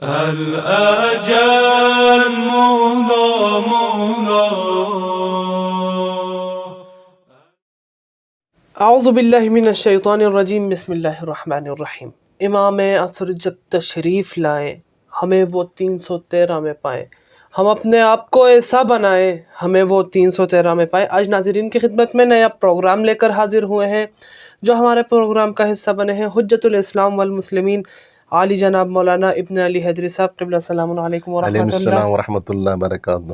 الأجل مولا مولا. اعوذ باللہ من الشیطان الرجیم. بسم اللہ الرحمن الرحیم. امام عصر جب تشریف لائیں ہمیں وہ 313 میں پائیں، ہم اپنے آپ کو ایسا بنائیں ہمیں وہ 313 میں پائیں. آج ناظرین کی خدمت میں نیا پروگرام لے کر حاضر ہوئے ہیں. جو ہمارے پروگرام کا حصہ بنے ہیں حجت الاسلام والمسلمین عالی جناب مولانا ابن علی حیدری صاحب. قبلہ السلام علیکم علیکم ورحمۃ اللہ. السلام ورحمۃ اللہ وبرکاتہ.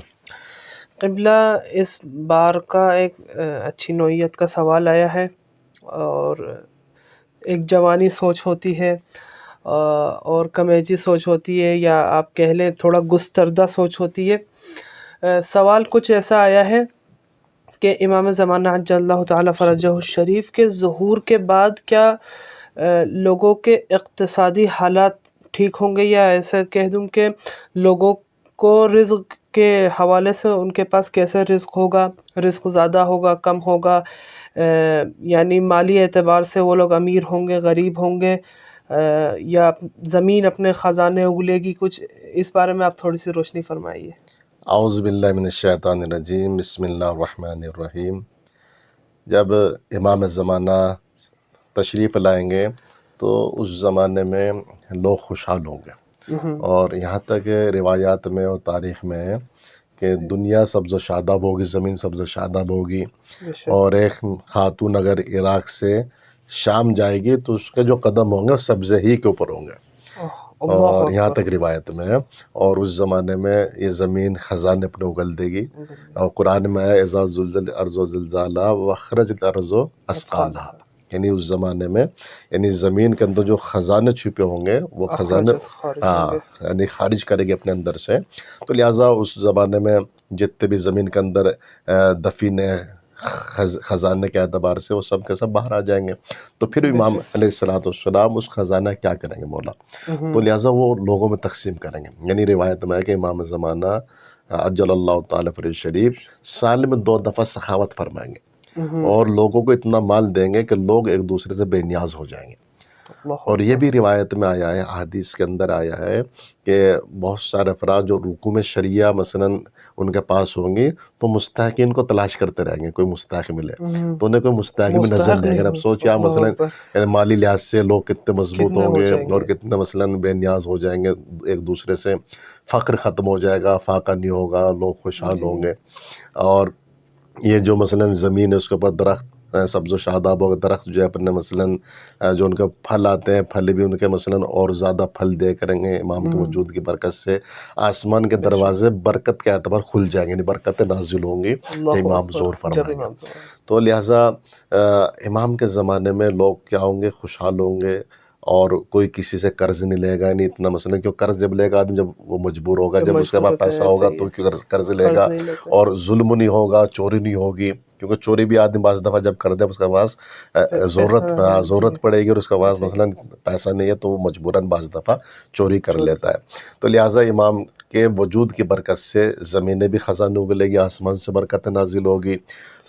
قبلہ اس بار کا ایک اچھی نوعیت کا سوال آیا ہے، اور ایک جوانی سوچ ہوتی ہے اور کمیجی سوچ ہوتی ہے، یا آپ کہہ لیں تھوڑا گستردہ سوچ ہوتی ہے. سوال کچھ ایسا آیا ہے کہ امام زمانہ عجل اللہ تعالیٰ فرجہ الشریف کے ظہور کے بعد کیا لوگوں کے اقتصادی حالات ٹھیک ہوں گے، یا ایسا کہہ دوں کہ لوگوں کو رزق کے حوالے سے ان کے پاس کیسے رزق ہوگا، رزق زیادہ ہوگا کم ہوگا، یعنی مالی اعتبار سے وہ لوگ امیر ہوں گے غریب ہوں گے، یا زمین اپنے خزانے اگلے گی. کچھ اس بارے میں آپ تھوڑی سی روشنی فرمائیے. اعوذ باللہ من الشیطان الرجیم. بسم اللہ الرحمن الرحیم. جب امام زمانہ تشریف لائیں گے تو اس زمانے میں لوگ خوشحال ہوں گے، اور یہاں تک روایات میں اور تاریخ میں ہے کہ دنیا سبز و شاداب ہوگی، زمین سبز و شاداب ہوگی، اور ایک خاتون اگر عراق سے شام جائے گی تو اس کے جو قدم ہوں گے سبزے ہی کے اوپر ہوں گے، اور یہاں تک روایت میں ہے. اور اس زمانے میں یہ زمین خزانے اپنے اگل دے گی، اور قرآن میں ہے اذا زلزلت الارض زلزالہا واخرجت الارض اثقالہا. یعنی اس زمانے میں یعنی زمین کے اندر جو خزانے چھپے ہوں گے وہ خزانے یعنی خارج کرے گی اپنے اندر سے. تو لہٰذا اس زمانے میں جتنے بھی زمین کے اندر دفین خزانے کے اعتبار سے وہ سب کے سب باہر آ جائیں گے. تو پھر امام علیہ السلام اس خزانہ کیا کریں گے مولا، تو لہٰذا وہ لوگوں میں تقسیم کریں گے. یعنی روایت میں ہے کہ امام زمانہ عجل اللہ تعالیٰ فرجہ شریف سال میں 2 دفعہ سخاوت فرمائیں گے، اور لوگوں کو اتنا مال دیں گے کہ لوگ ایک دوسرے سے بے نیاز ہو جائیں گے. اور یہ بھی روایت میں آیا ہے، احادیث کے اندر آیا ہے کہ بہت سارے افراد جو رکوع میں شریعہ مثلا ان کے پاس ہوں گی تو مستحقین کو تلاش کرتے رہیں گے، کوئی مستحق ملے تو انہیں کوئی مستحق بھی نظر نہیں آئے گا. اب سوچیں آپ مثلا مالی لحاظ سے لوگ کتنے مضبوط ہوں گے اور کتنے مثلا بے نیاز ہو جائیں گے ایک دوسرے سے. فقر ختم ہو جائے گا، فاقہ نہیں ہوگا، لوگ خوشحال ہوں گے. اور یہ جو مثلا زمین ہے اس کے اوپر درخت سبز و شاداب ہوگا، درخت جو ہے اپنے مثلا جو ان کے پھل آتے ہیں پھل بھی ان کے مثلا اور زیادہ پھل دے کریں گے. امام کے وجود کی برکت سے آسمان کے دروازے برکت کے اعتبار کھل جائیں گے، یعنی برکتیں نازل ہوں گی کہ امام ظہور فرمائیں گے. تو لہٰذا امام کے زمانے میں لوگ کیا ہوں گے، خوشحال ہوں گے، اور کوئی کسی سے قرض نہیں لے گا. نہیں اتنا مثلا کیوں قرض جب لے گا آدمی جب وہ مجبور ہوگا، جب اس کے بعد پیسہ ہوگا تو کیوں قرض لے گا. اور ظلم نہیں ہوگا، چوری نہیں ہوگی، کیونکہ چوری بھی آدمی بعض دفعہ جب کر دے اس کے پاس ضرورت پڑے گی اور اس کے پاس مثلا پیسہ نہیں ہے تو وہ مجبوراً بعض دفعہ چوری کر لیتا ہے. تو لہٰذا امام کے وجود کی برکت سے زمینیں بھی خزانے اگلے گی، آسمان سے برکتیں نازل ہوگی،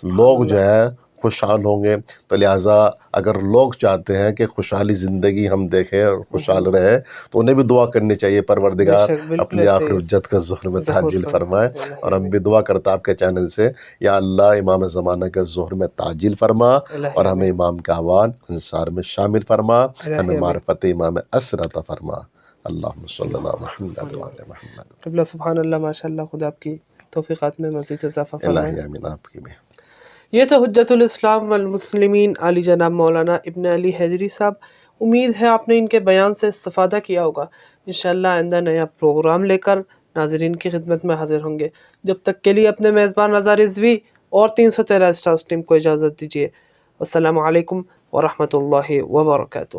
لوگ جو ہے خوشحال ہوں گے. تو لہٰذا اگر لوگ چاہتے ہیں کہ خوشحالی زندگی ہم دیکھیں اور خوشحال رہے تو انہیں بھی دعا کرنی چاہیے پروردگار اپنی آخر حجت کا ظہر میں تعجیل فرمائے. اور ہم بھی دعا کرتا آپ کے چینل سے، یا اللہ امام زمانہ کے ظہر میں تعجیل فرما، اور ہمیں امام کا آوان انصار میں شامل فرما، ہمیں معرفت امام عصر عطا فرما. اللہم صلی اللہ محمد وعلی محمد. قبلہ سبحان اللہ، ماشاء اللہ، خدا آپ کی توفیقات میں مزید اضافہ فرمائے. الہی آمین. آپ کی میں یہ تو حجت الاسلام والمسلمین علی جناب مولانا ابن علی حیدری صاحب. امید ہے آپ نے ان کے بیان سے استفادہ کیا ہوگا. انشاءاللہ آئندہ نیا پروگرام لے کر ناظرین کی خدمت میں حاضر ہوں گے. جب تک کے لیے اپنے میزبان رضا رضوی اور 313 اسٹارز ٹیم کو اجازت دیجیے. السلام علیکم ورحمۃ اللہ وبرکاتہ.